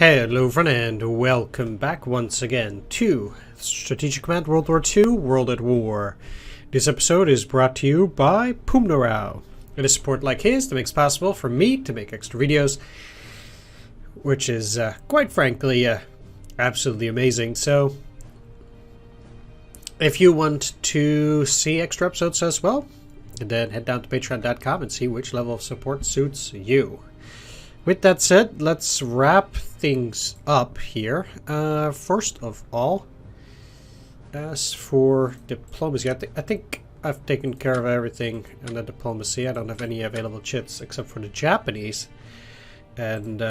Hello friend and welcome back once again to Strategic Command WWII World at War. This episode is brought to you by Pumnorau. It is support like his that makes it possible for me to make extra videos, which is quite frankly absolutely amazing. So if you want to see extra episodes as well, then head down to patreon.com and see which level of support suits you. With that said, let's wrap things up here. First of all, as for diplomacy, I think I've taken care of everything in the diplomacy. I don't have any available chits except for the Japanese. And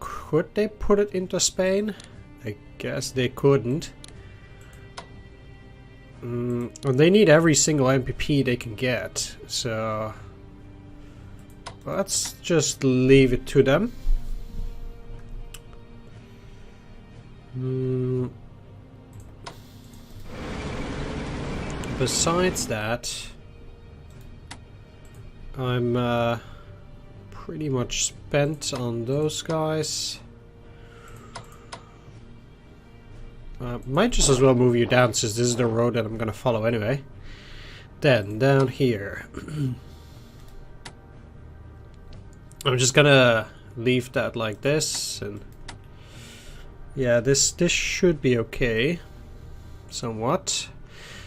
could they put it into Spain? I guess they couldn't. And they need every single MPP they can get, so let's just leave it to them. Besides that, I'm pretty much spent on those guys. Might just as well move you down since this is the road that I'm gonna follow anyway. Then down here. I'm just gonna leave that like this, and yeah, this should be okay, somewhat.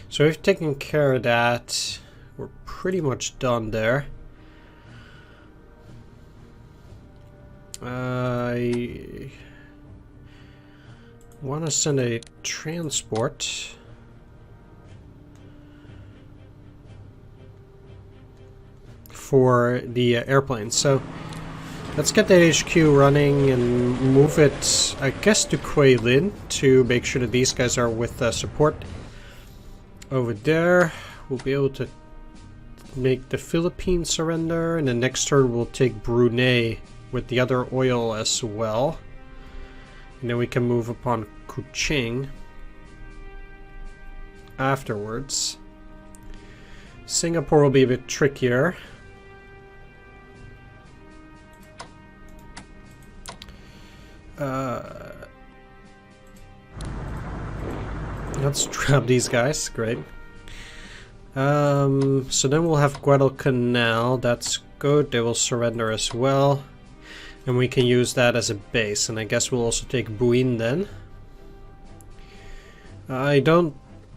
So we've taken care of that. We're pretty much done there. I want to send a transport. For the airplanes. So let's get the HQ running and move it, I guess, to Kuilin to make sure that these guys are with support. Over there, we'll be able to make the Philippines surrender, and the next turn we'll take Brunei with the other oil as well. And then we can move upon Kuching afterwards. Singapore will be a bit trickier. Let's drop these guys. Great. So then we'll have Guadalcanal. That's good. They will surrender as well. And we can use that as a base. And I guess we'll also take Buin then. I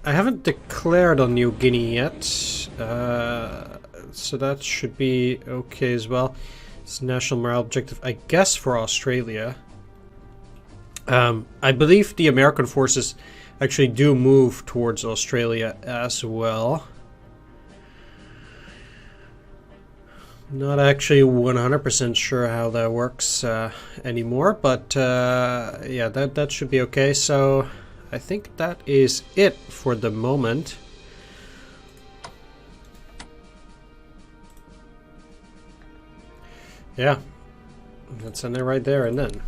haven't declared on New Guinea yet. So that should be okay as well. It's a national morale objective, I guess, for Australia. I believe the American forces actually do move towards Australia as well. Not actually 100% sure how that works anymore, but yeah, that should be okay. So I think that is it for the moment. Yeah, that's in there right there and then.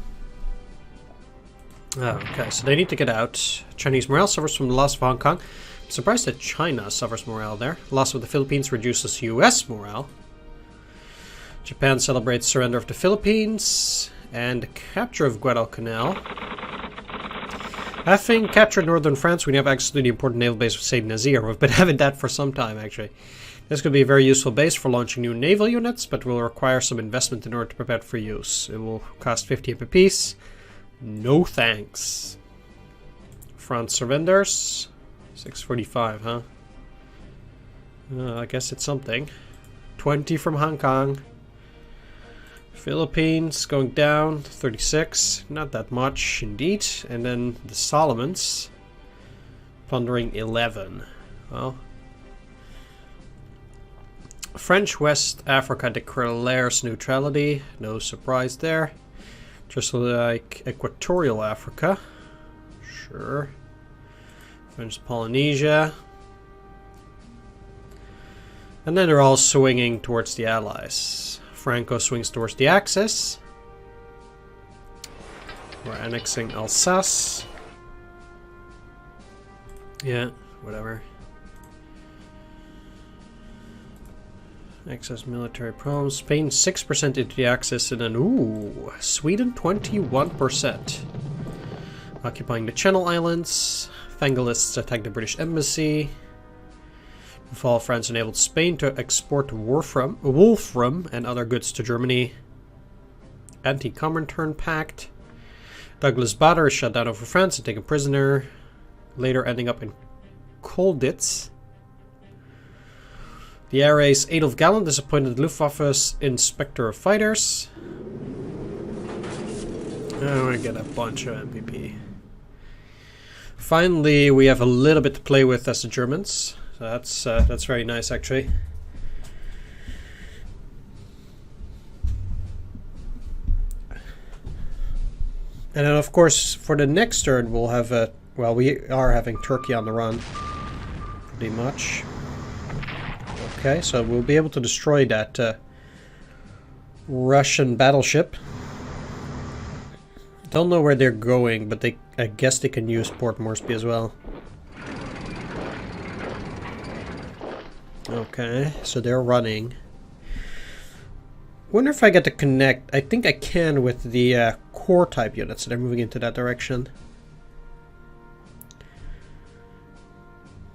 Okay, so they need to get out. Chinese morale suffers from the loss of Hong Kong. I'm surprised that China suffers morale there. Loss of the Philippines reduces US morale. Japan celebrates surrender of the Philippines and the capture of Guadalcanal. Having captured northern France, we now have access to the important naval base of Saint Nazaire. We've been having that for some time, actually. This could be a very useful base for launching new naval units, but will require some investment in order to prepare it for use. It will cost 50 apiece. No thanks. France surrenders. 645, huh? I guess it's something. 20 from Hong Kong. Philippines going down. 36. Not that much indeed. And then the Solomons. Plundering 11. Well. French West Africa declares neutrality. No surprise there. Just like Equatorial Africa. Sure. French Polynesia. And then they're all swinging towards the Allies. Franco swings towards the Axis. We're annexing Alsace. Yeah, whatever. Access military problems. Spain 6% into the Axis, and then ooh, Sweden 21%. Occupying the Channel Islands. Fangalists attack the British embassy. The fall of France enabled Spain to export wolfram and other goods to Germany. Anti-Comintern Pact. Douglas Bader is shut down over France and taken prisoner, later ending up in Colditz. The air ace Adolf Galland is appointed Luftwaffe's Inspector of Fighters. Oh, we get a bunch of MVP. Finally, we have a little bit to play with as the Germans. So that's very nice, actually. And then, of course, for the next turn, we'll have a... Well, we are having Turkey on the run. Pretty much. Okay, so we'll be able to destroy that Russian battleship. Don't know where they're going, but I guess they can use Port Moresby as well. Okay, so they're running. Wonder if I get to connect. I think I can with the core type units. So they're moving into that direction.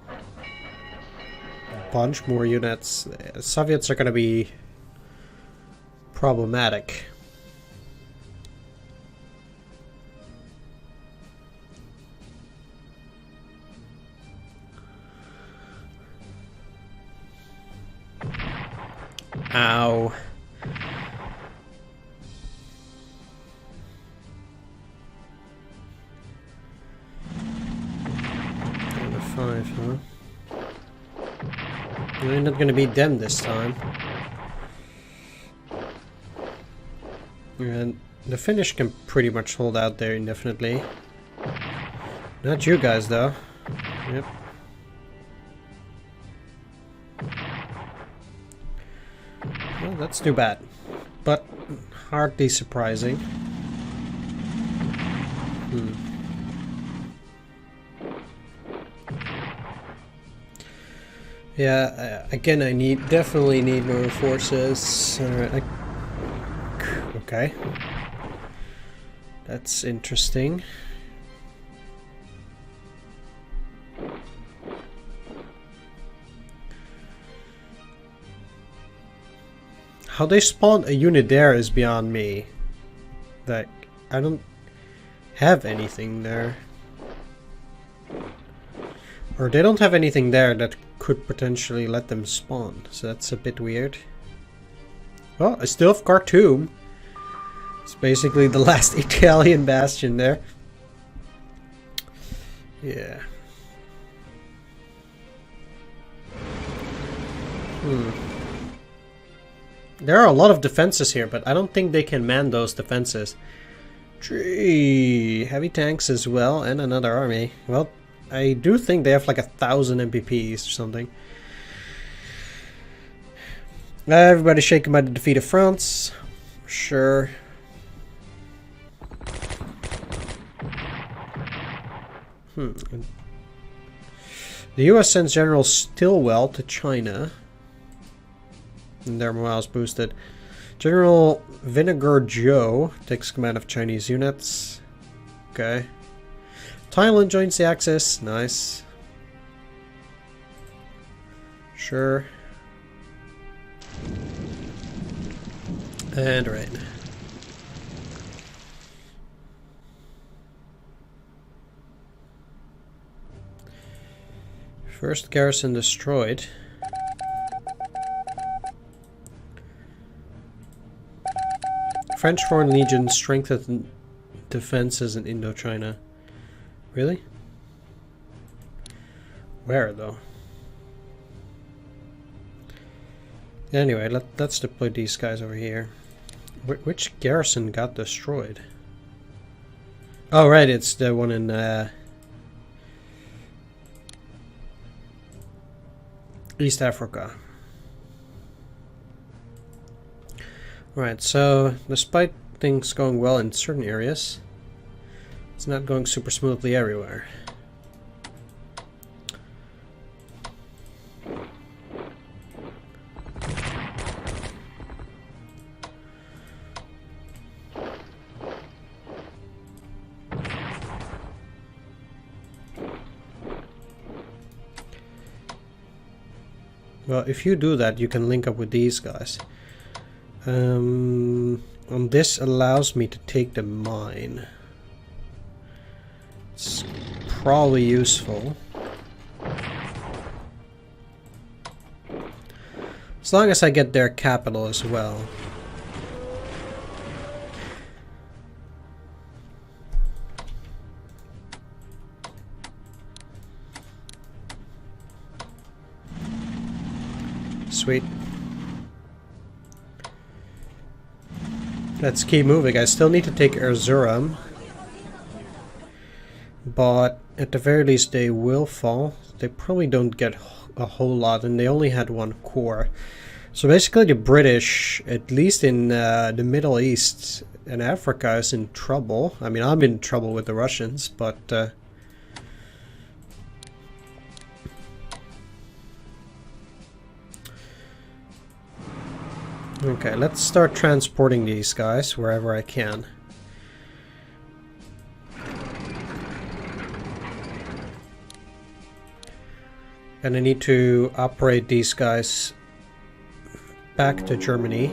A bunch more units. Soviets are going to be problematic. Ow. 5, huh? We're not gonna beat them this time. And the Finnish can pretty much hold out there indefinitely. Not you guys, though. Yep. Well, that's too bad. But hardly surprising. Yeah, again, I definitely need more forces. Alright, okay. That's interesting. How they spawned a unit there is beyond me. Like, I don't have anything there. Or they don't have anything there that could potentially let them spawn. So that's a bit weird. Well, I still have Khartoum. It's basically the last Italian bastion there. Yeah. There are a lot of defenses here, but I don't think they can man those defenses. Gee, heavy tanks as well, and another army. Well, I do think they have like 1,000 MPPs or something. Everybody's shaken by the defeat of France. Sure. The US sends General Stilwell to China. And their morale is boosted. General Vinegar Joe takes command of Chinese units. Okay. Thailand joins the Axis. Nice. Sure. And right. First garrison destroyed. French Foreign Legion strengthened defenses in Indochina. Really? Where, though? Anyway, let's deploy these guys over here. Which garrison got destroyed? Oh, right, it's the one in East Africa. Right, so despite things going well in certain areas, it's not going super smoothly everywhere. Well, if you do that, you can link up with these guys. And this allows me to take the mine. It's probably useful. As long as I get their capital as well. Sweet. Let's keep moving. I still need to take Erzurum. But at the very least they will fall. They probably don't get a whole lot, and they only had one core. So basically the British, at least in the Middle East and Africa, is in trouble. I mean, I'm in trouble with the Russians, but... okay, let's start transporting these guys wherever I can. And I need to operate these guys back to Germany.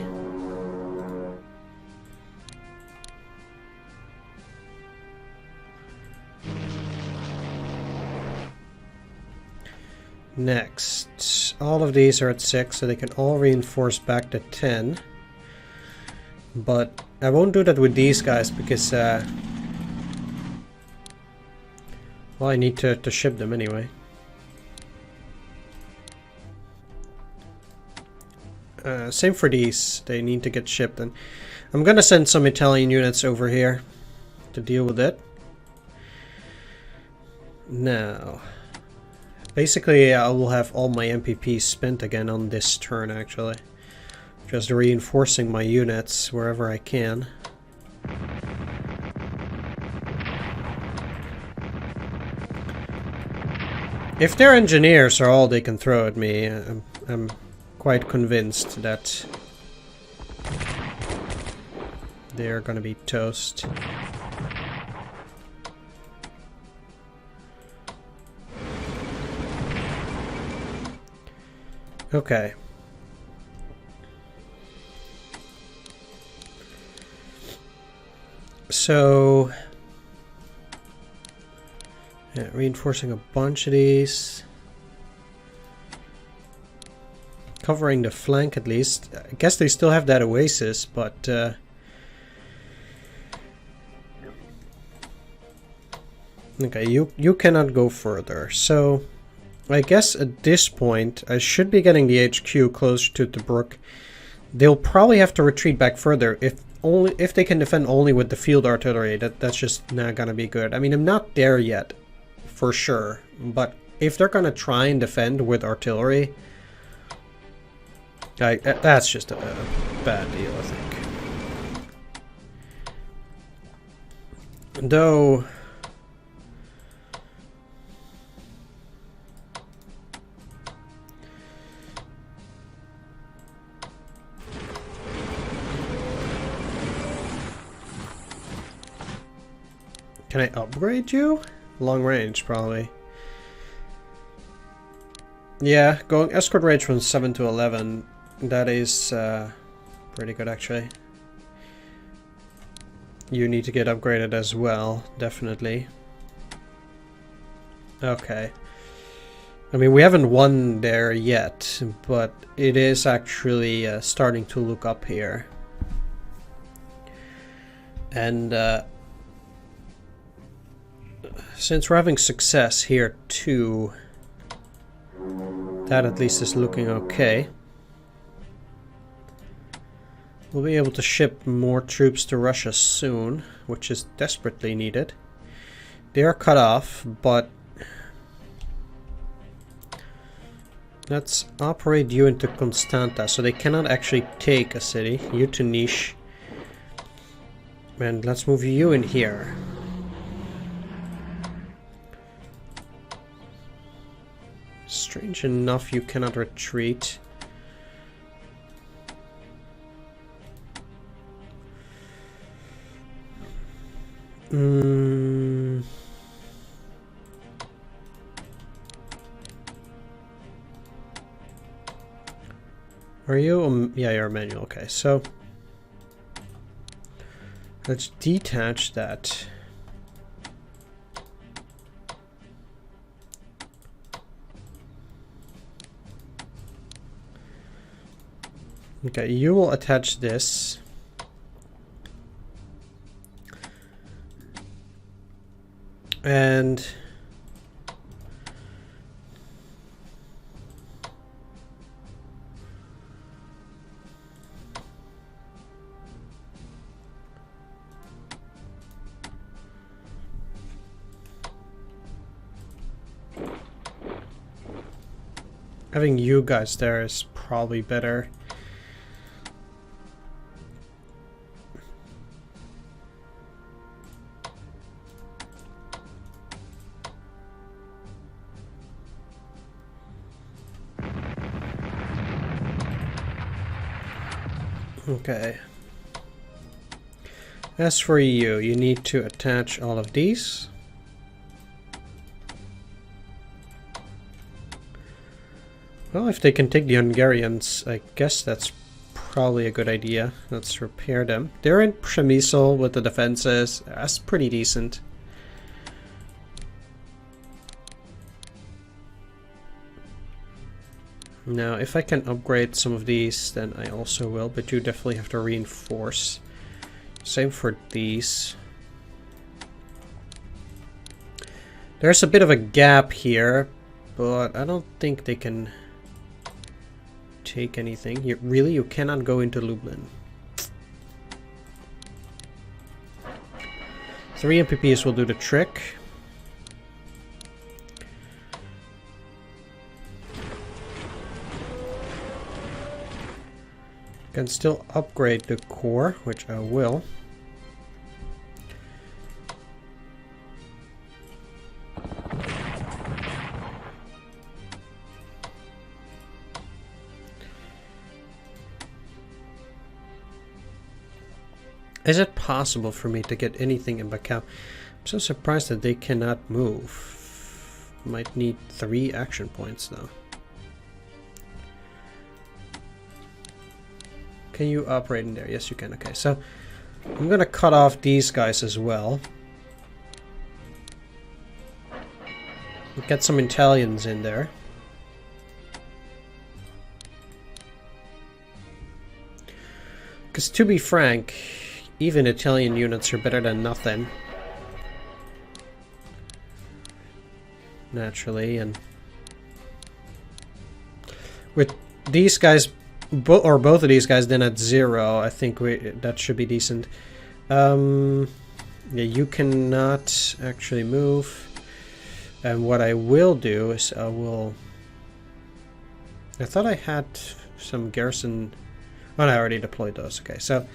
Next, all of these are at 6, so they can all reinforce back to 10. But I won't do that with these guys because, well, I need to ship them anyway. Same for these, they need to get shipped, and I'm gonna send some Italian units over here to deal with it. Now, basically I will have all my MPPs spent again on this turn actually. Just reinforcing my units wherever I can. If their engineers are all they can throw at me, I'm quite convinced that they're gonna be toast. Okay. So, yeah, reinforcing a bunch of these. Covering the flank at least. I guess they still have that oasis, but okay, you cannot go further. So I guess at this point I should be getting the HQ closer to the brook. They'll probably have to retreat back further if they can defend only with the field artillery. That's just not gonna be good. I mean, I'm not there yet for sure, but if they're gonna try and defend with artillery, that's just a bad deal, I think. Though... can I upgrade you? Long range, probably. Yeah, going escort range from 7 to 11. That is pretty good, actually. You need to get upgraded as well, definitely. Okay. I mean, we haven't won there yet, but it is actually starting to look up here. And since we're having success here too, that at least is looking okay. We'll be able to ship more troops to Russia soon, which is desperately needed. They are cut off, but let's operate you into Constanta, so they cannot actually take a city. You to Niche. And let's move you in here. Strange enough, you cannot retreat. Are you? Yeah, you're a manual. Okay, so let's detach that. Okay, you will attach this. And having you guys there is probably better. Okay. As for you, you need to attach all of these. Well, if they can take the Hungarians, I guess that's probably a good idea. Let's repair them. They're in Przemysl with the defenses. That's pretty decent. Now, if I can upgrade some of these, then I also will, but you definitely have to reinforce. Same for these. There's a bit of a gap here, but I don't think they can take anything. You cannot go into Lublin. 3 MPPs will do the trick. Can still upgrade the core, which I will. Is it possible for me to get anything in Baikal? I'm so surprised that they cannot move. Might need 3 action points though. Can you operate in there? Yes, you can. Okay, so I'm gonna cut off these guys as well. Get some Italians in there. Because to be frank, even Italian units are better than nothing. Naturally, and with these guys, both of these guys then at 0, I think that should be decent. Yeah, you cannot actually move. And what I will do is I thought I had some garrison. Oh, I already deployed those. Okay, so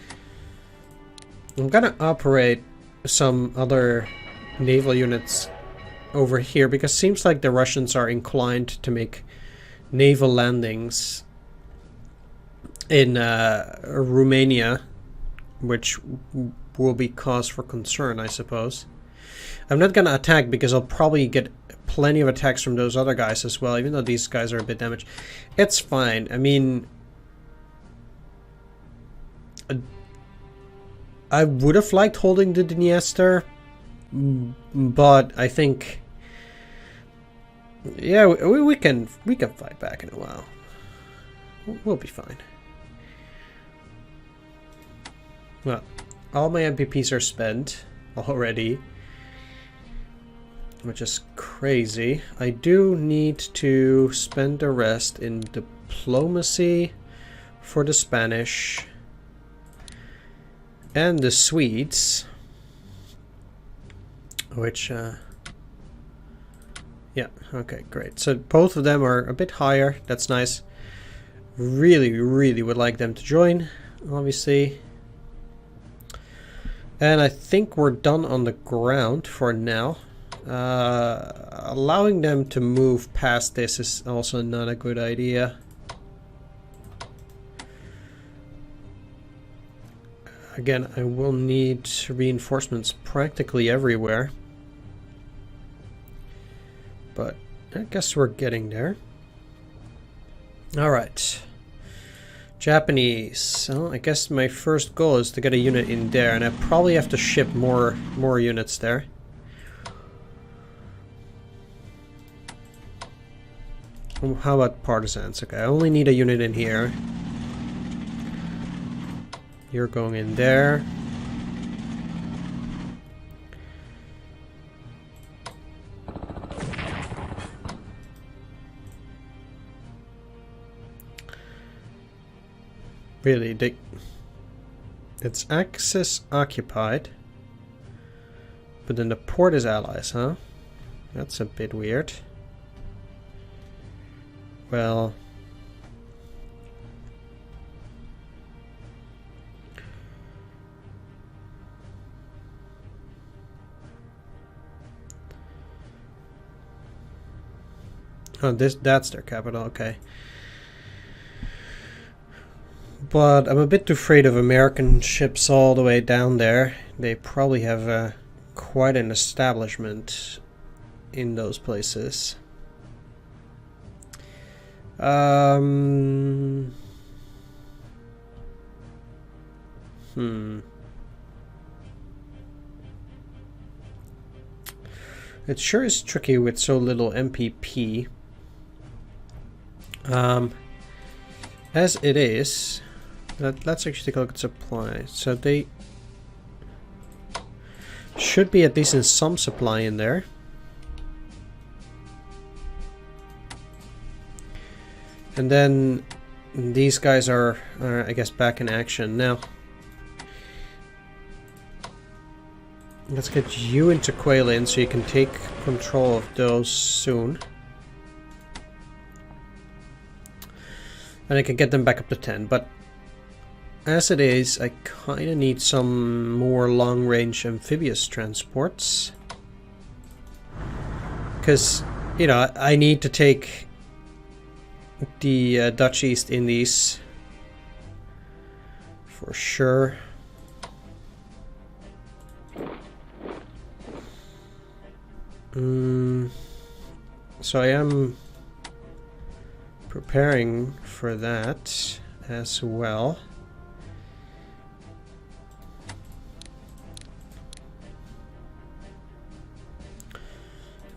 I'm gonna operate some other naval units over here because it seems like the Russians are inclined to make naval landings in Romania, which will be cause for concern, I suppose. I'm not gonna attack because I'll probably get plenty of attacks from those other guys as well, even though these guys are a bit damaged. It's fine. I mean, I would have liked holding the Dniester, but I think, yeah, we can fight back in a while. We'll be fine. Well, all my MPPs are spent already, which is crazy. I do need to spend the rest in diplomacy for the Spanish and the Swedes, which yeah, okay, great. So both of them are a bit higher. That's nice. Really would like them to join, obviously. And I think we're done on the ground for now. Allowing them to move past this is also not a good idea. Again, I will need reinforcements practically everywhere. But I guess we're getting there. Alright. Japanese. So I guess my first goal is to get a unit in there, and I probably have to ship more units there. How about partisans? Okay, I only need a unit in here. You're going in there. Really, it's access occupied, but then the port is allies, huh? That's a bit weird. Well, oh, that's their capital, okay. But I'm a bit afraid of American ships all the way down there. They probably have quite an establishment in those places. It sure is tricky with so little MPP. As it is, let's actually take a look at supply. So they should be at least in some supply in there. And then these guys are I guess, back in action now. Let's get you into Quailin so you can take control of those soon. And I can get them back up to 10, but as it is, I kind of need some more long-range amphibious transports. Because, you know, I need to take the Dutch East Indies for sure. So I am preparing for that as well.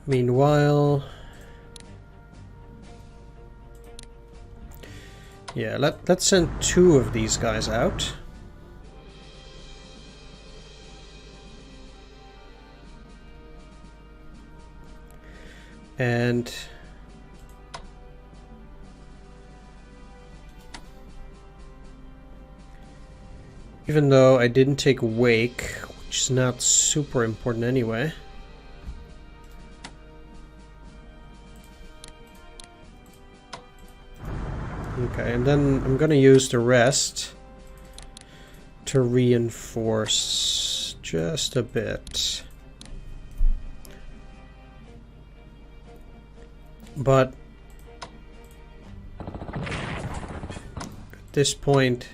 Meanwhile, yeah, let's send 2 of these guys out. And even though I didn't take Wake, which is not super important anyway. Okay, and then I'm gonna use the rest to reinforce just a bit. But at this point,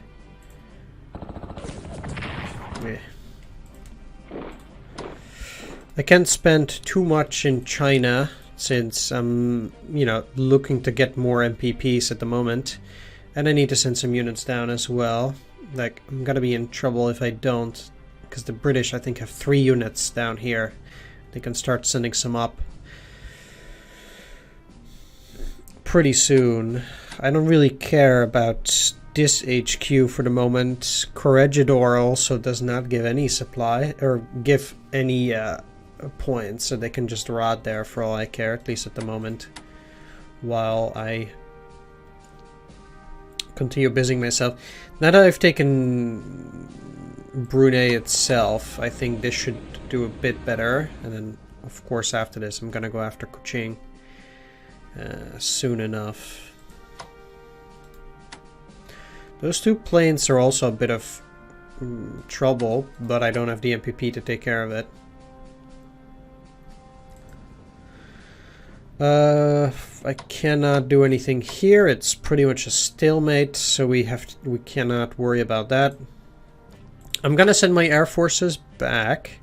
I can't spend too much in China since I'm, you know, looking to get more MPPs at the moment. And I need to send some units down as well. Like, I'm gonna be in trouble if I don't, because the British, I think, have 3 units down here. They can start sending some up pretty soon. I don't really care about this HQ for the moment. Corregidor also does not give any supply, or give any points, so they can just rot there for all I care, at least at the moment, while I continue busying myself. Now that I've taken Brunei itself, I think this should do a bit better, and then of course after this I'm gonna go after Kuching soon enough. Those 2 planes are also a bit of trouble, but I don't have the MPP to take care of it. I cannot do anything here. It's pretty much a stalemate, so we cannot worry about that. I'm gonna send my air forces back.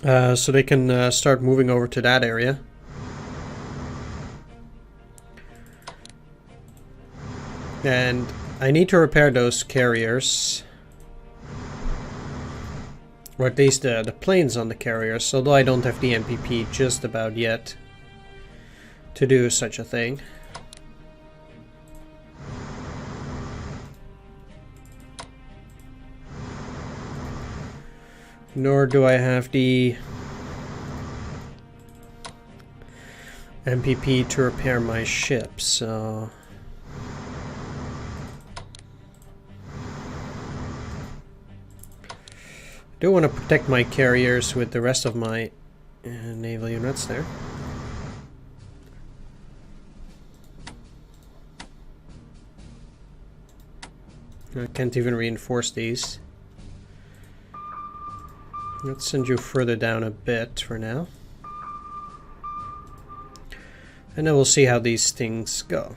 So they can start moving over to that area. And I need to repair those carriers. Or at least the planes on the carriers, although I don't have the MPP just about yet to do such a thing. Nor do I have the MPP to repair my ship, so... I do want to protect my carriers with the rest of my naval units there. I can't even reinforce these. Let's send you further down a bit for now. And then we'll see how these things go.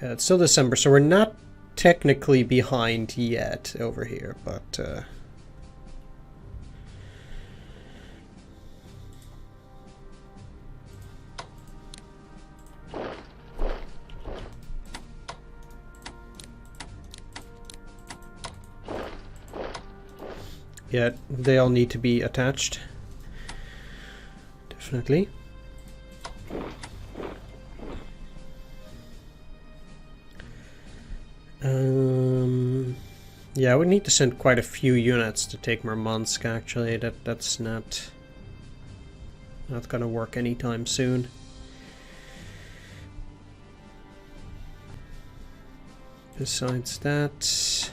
It's still December, so we're not technically behind yet over here, but yeah, they all need to be attached. Definitely. Yeah, I would need to send quite a few units to take Murmansk, actually. That's not gonna work anytime soon. Besides that,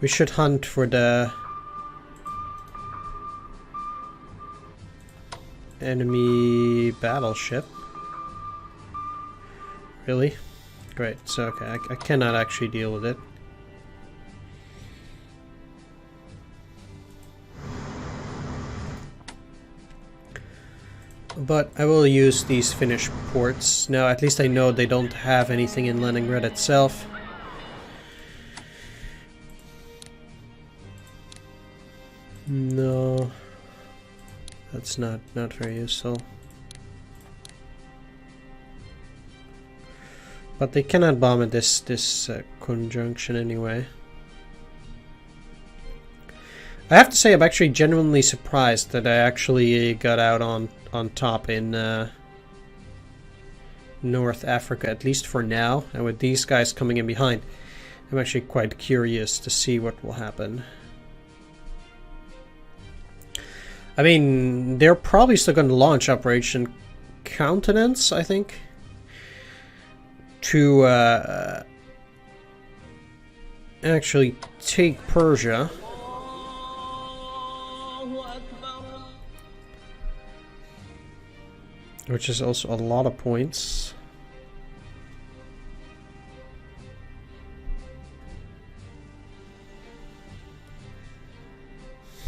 we should hunt for the enemy battleship. Really? Great, so okay, I cannot actually deal with it. But I will use these Finnish ports. Now at least I know they don't have anything in Leningrad itself. No, that's not very useful. But they cannot bomb at this conjunction anyway. I have to say I'm actually genuinely surprised that I actually got out on top in North Africa, at least for now. And with these guys coming in behind, I'm actually quite curious to see what will happen. I mean, they're probably still going to launch Operation Countenance, I think, to actually take Persia. Which is also a lot of points.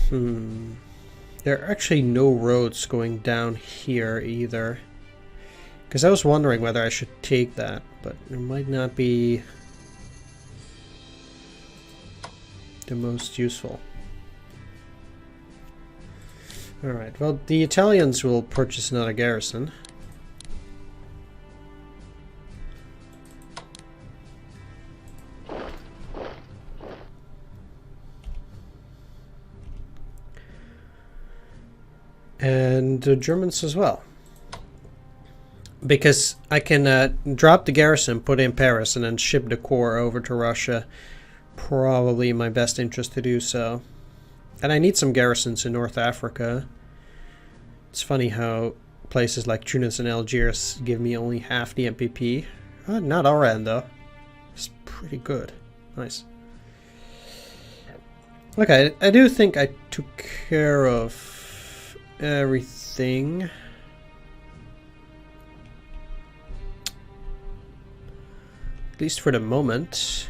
There are actually no roads going down here either. Because I was wondering whether I should take that, but it might not be the most useful. Alright, well, the Italians will purchase another garrison. And the Germans as well. Because I can drop the garrison, put in Paris, and then ship the core over to Russia. Probably in my best interest to do so. And I need some garrisons in North Africa. It's funny how places like Tunis and Algiers give me only half the MPP. Not our end, though. It's pretty good. Nice. Okay, I do think I took care of everything. At least for the moment.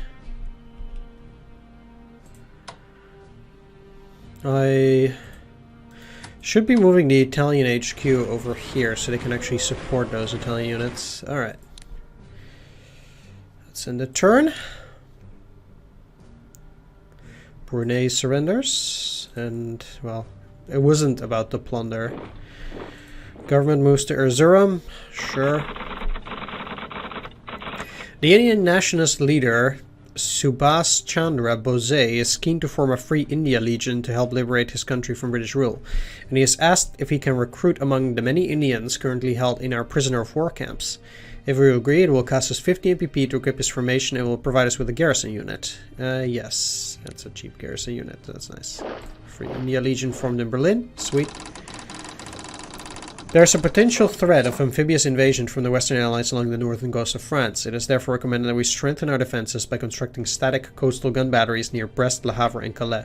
I should be moving the Italian HQ over here so they can actually support those Italian units. Alright. Let's end the turn. Brunei surrenders. And, well, it wasn't about the plunder. Government moves to Erzurum. Sure. The Indian nationalist leader Subhas Chandra Bose is keen to form a Free India Legion to help liberate his country from British rule, and he has asked if he can recruit among the many Indians currently held in our prisoner of war camps. If we agree, it will cost us 50 MPP to equip his formation and will provide us with a garrison unit. Yes, that's a cheap garrison unit. That's nice. Free India Legion formed in Berlin. Sweet. There is a potential threat of amphibious invasion from the Western Allies along the northern coast of France. It is therefore recommended that we strengthen our defenses by constructing static coastal gun batteries near Brest, Le Havre, and Calais.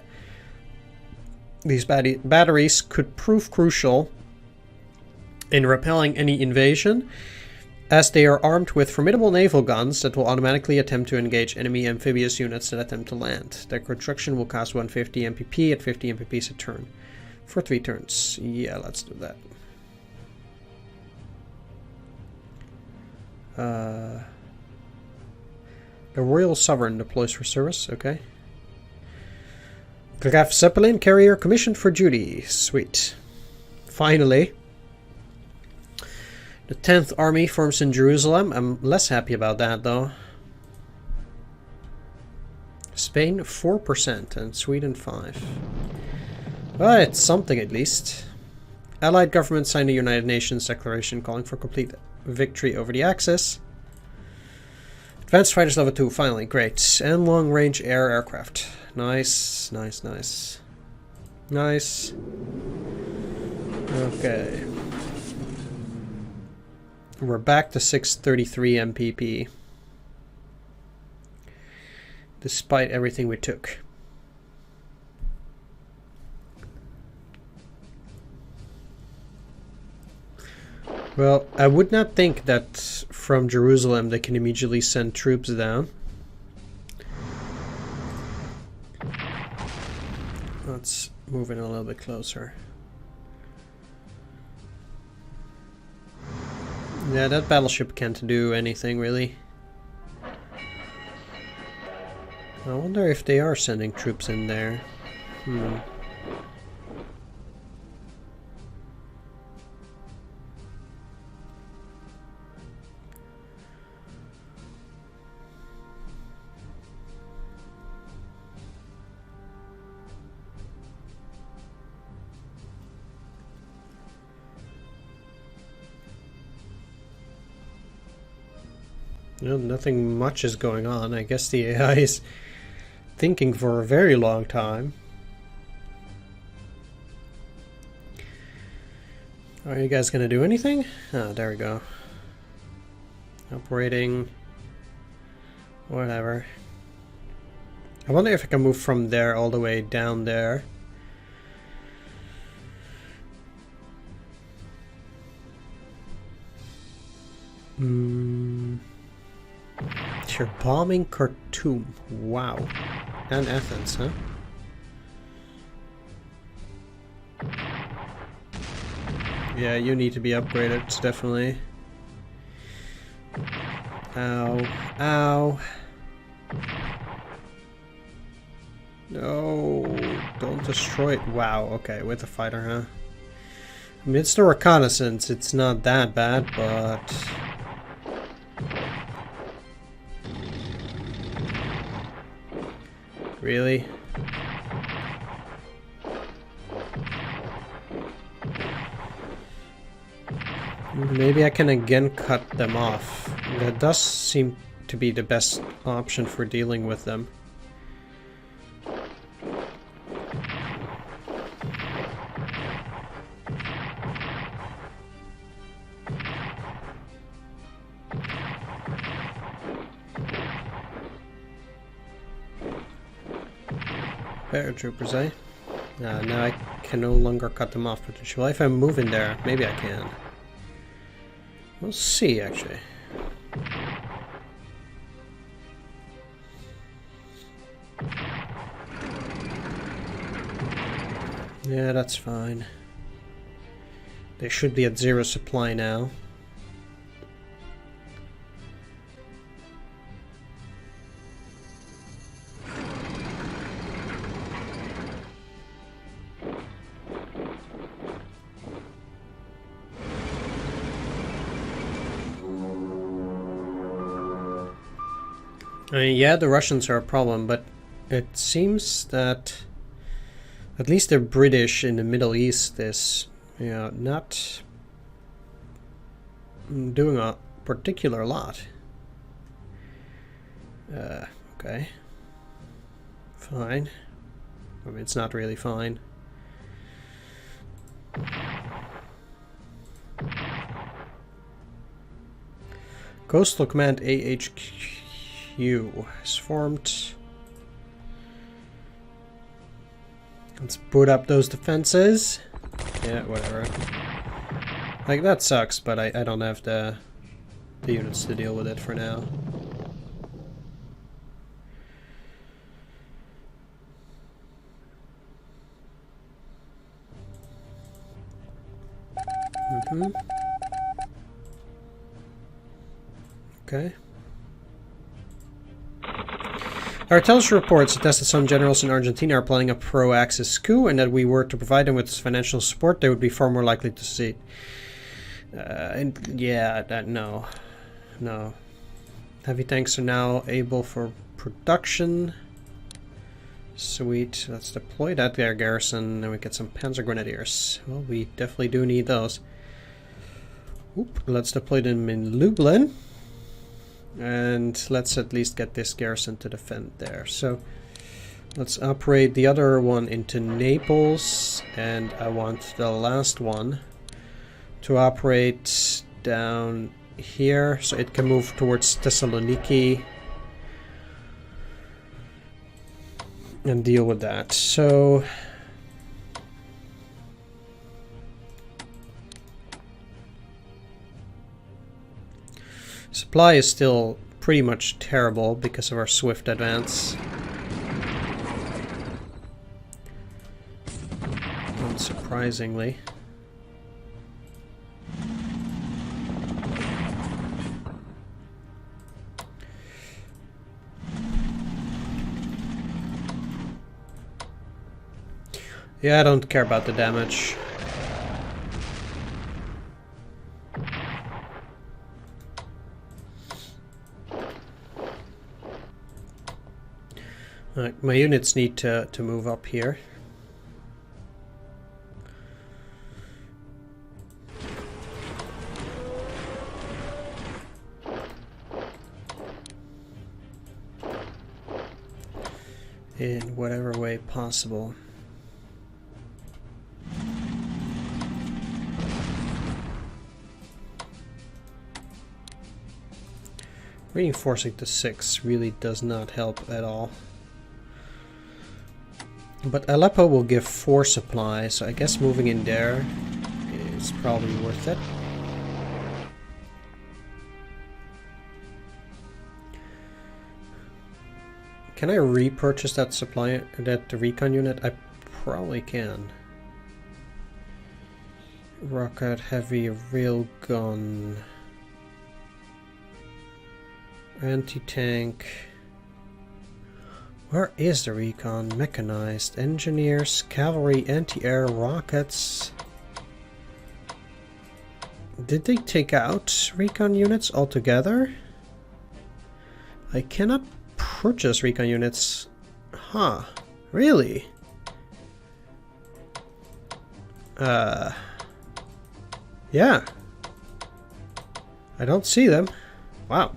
These batteries could prove crucial in repelling any invasion, as they are armed with formidable naval guns that will automatically attempt to engage enemy amphibious units that attempt to land. Their construction will cost 150 MPP at 50 MPPs a turn. For 3 turns. Yeah, let's do that. The Royal Sovereign deploys for service, okay. Graf Zeppelin carrier commissioned for duty. Sweet. Finally. The 10th Army forms in Jerusalem. I'm less happy about that though. Spain 4% and Sweden 5%. Well, it's something at least. Allied governments signed the United Nations Declaration calling for complete victory over the Axis. Advanced fighters level 2, finally, great. And long range air aircraft. Nice, nice, nice. Nice. Okay. We're back to 633 MPP. Despite everything we took. Well, I would not think that from Jerusalem they can immediately send troops down. Let's move in a little bit closer. Yeah, that battleship can't do anything really. I wonder if they are sending troops in there. Well, nothing much is going on. I guess the AI is thinking for a very long time. Are you guys going to do anything? Oh, there we go. Operating. Whatever. I wonder if I can move from there all the way down there. You're bombing Khartoum. Wow. And Athens, huh? Yeah, you need to be upgraded, definitely. Ow. Ow. No. Don't destroy it. Wow, okay, with the fighter, huh? I mean, it's the reconnaissance. It's not that bad, but... Really? Maybe I can again cut them off. That does seem to be the best option for dealing with them. Paratroopers, eh? Now I can no longer cut them off potentially. Well, if I move in there, maybe I can. We'll see, actually. Yeah, that's fine. They should be at 0 supply now. Yeah, the Russians are a problem, but it seems that at least the British in the Middle East is, not doing a particular lot. Okay. Fine. I mean, it's not really fine. Coastal Command AHQ is formed. Let's boot up those defenses. Yeah, whatever. Like, that sucks, but I don't have the units to deal with it for now. Okay. Our intelligence reports attest that some generals in Argentina are planning a pro-Axis coup, and that we were to provide them with financial support, they would be far more likely to succeed. And yeah, no. Heavy tanks are now able for production. Sweet. Let's deploy that there garrison, and we get some Panzer Grenadiers. Well, we definitely do need those. Oop, let's deploy them in Lublin. And let's at least get this garrison to defend there. So let's operate the other one into Naples, and I want the last one to operate down here so it can move towards Thessaloniki and deal with that. So supply is still pretty much terrible because of our swift advance. Unsurprisingly. Yeah, I don't care about the damage. Alright, my units need to move up here. In whatever way possible. Reinforcing to 6 really does not help at all. But Aleppo will give 4 supply, so I guess moving in there is probably worth it. Can I repurchase that supply, that recon unit? I probably can. Rocket heavy railgun. Anti-tank. Where is the recon? Mechanized. Engineers, cavalry, anti-air, rockets. Did they take out recon units altogether? I cannot purchase recon units. Huh. Really? Yeah. I don't see them. Wow.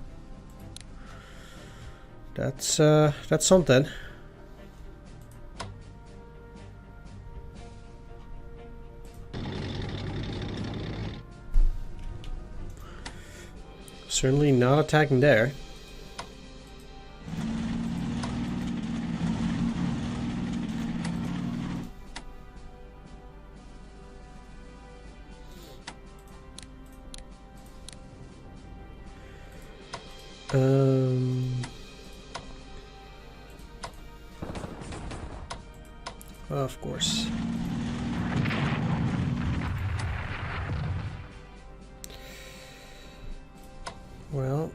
That's something. Certainly not attacking there. Of course. Well,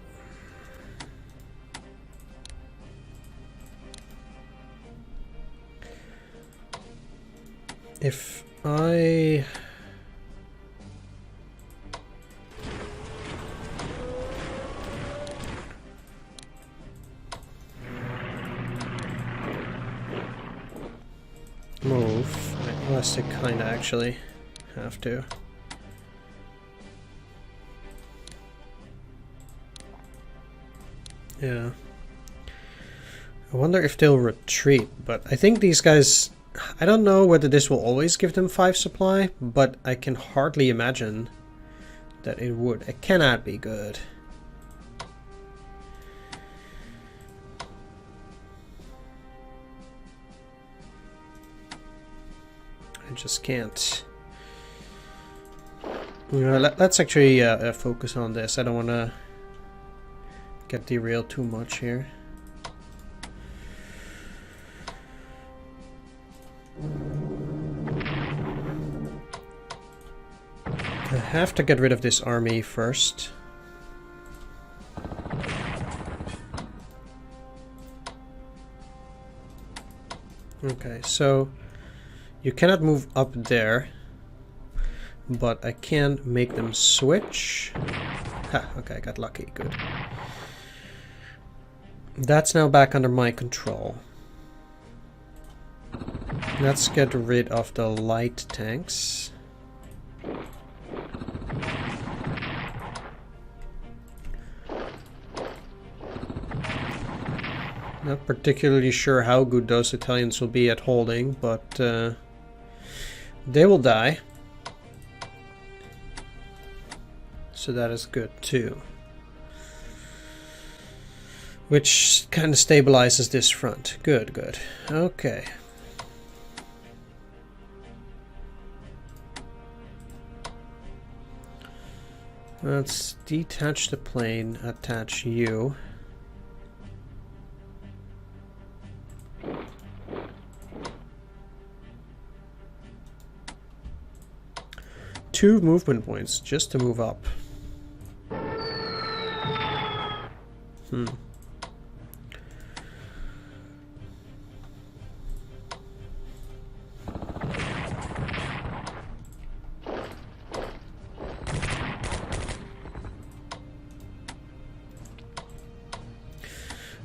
if I move. Unless they kinda actually have to. Yeah. I wonder if they'll retreat, but I think these guys... I don't know whether this will always give them 5 supply, but I can hardly imagine that it would. It cannot be good. I just can't. Let's actually focus on this. I don't want to get derailed too much here. I have to get rid of this army first. Okay, so you cannot move up there, but I can make them switch. Ha, okay, I got lucky, good. That's now back under my control. Let's get rid of the light tanks. Not particularly sure how good those Italians will be at holding, but they will die. So that is good too. Which kind of stabilizes this front. Good, good. Okay. Let's detach the plane, attach you. Two movement points just to move up.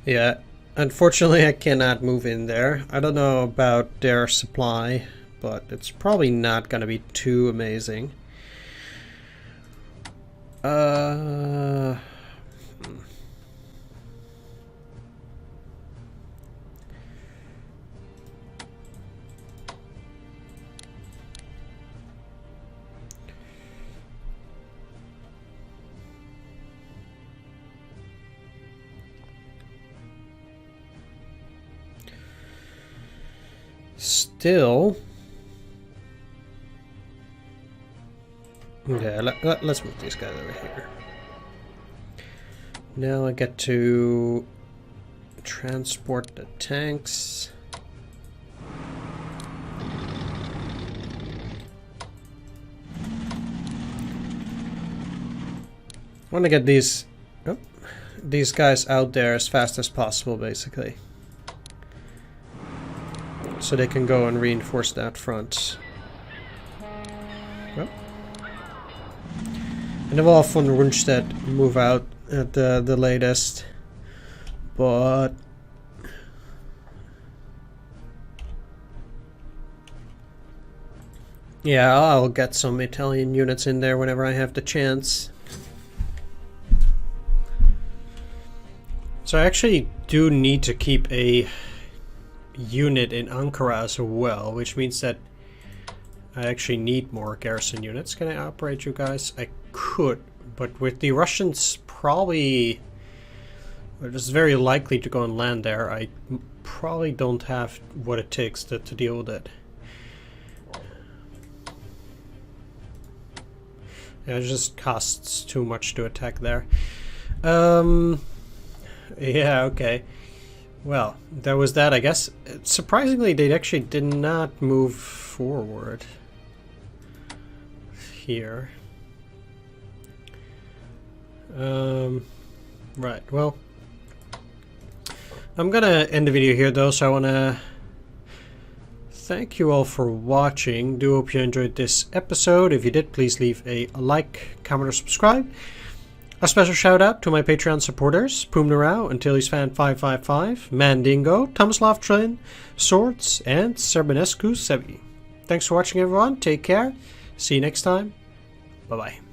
Yeah, unfortunately I cannot move in there. I don't know about their supply, but it's probably not gonna be too amazing. Still, yeah, let's move these guys over here. Now I get to transport the tanks. I want to get these guys out there as fast as possible, basically. So they can go and reinforce that front. Yep. And the Wolf von Rundstedt move out at the latest. But yeah, I'll get some Italian units in there whenever I have the chance. So I actually do need to keep a unit in Ankara as well, which means that I actually need more garrison units. Can I operate you guys? I could, but with the Russians probably, it is very likely to go and land there. I probably don't have what it takes to deal with it. Yeah, it just costs too much to attack there. Yeah, okay. Well, that was that, I guess. Surprisingly, they actually did not move forward here. Right, well, I'm gonna end the video here though, so I wanna thank you all for watching. Do hope you enjoyed this episode. If you did, please leave a like, comment, or subscribe. A special shout out to my Patreon supporters, Poomnerau, Antilliesfan555, Mandingo, Tomislav Trin, Swords, and Serbanescu Sevi. Thanks for watching everyone, take care, see you next time, bye bye.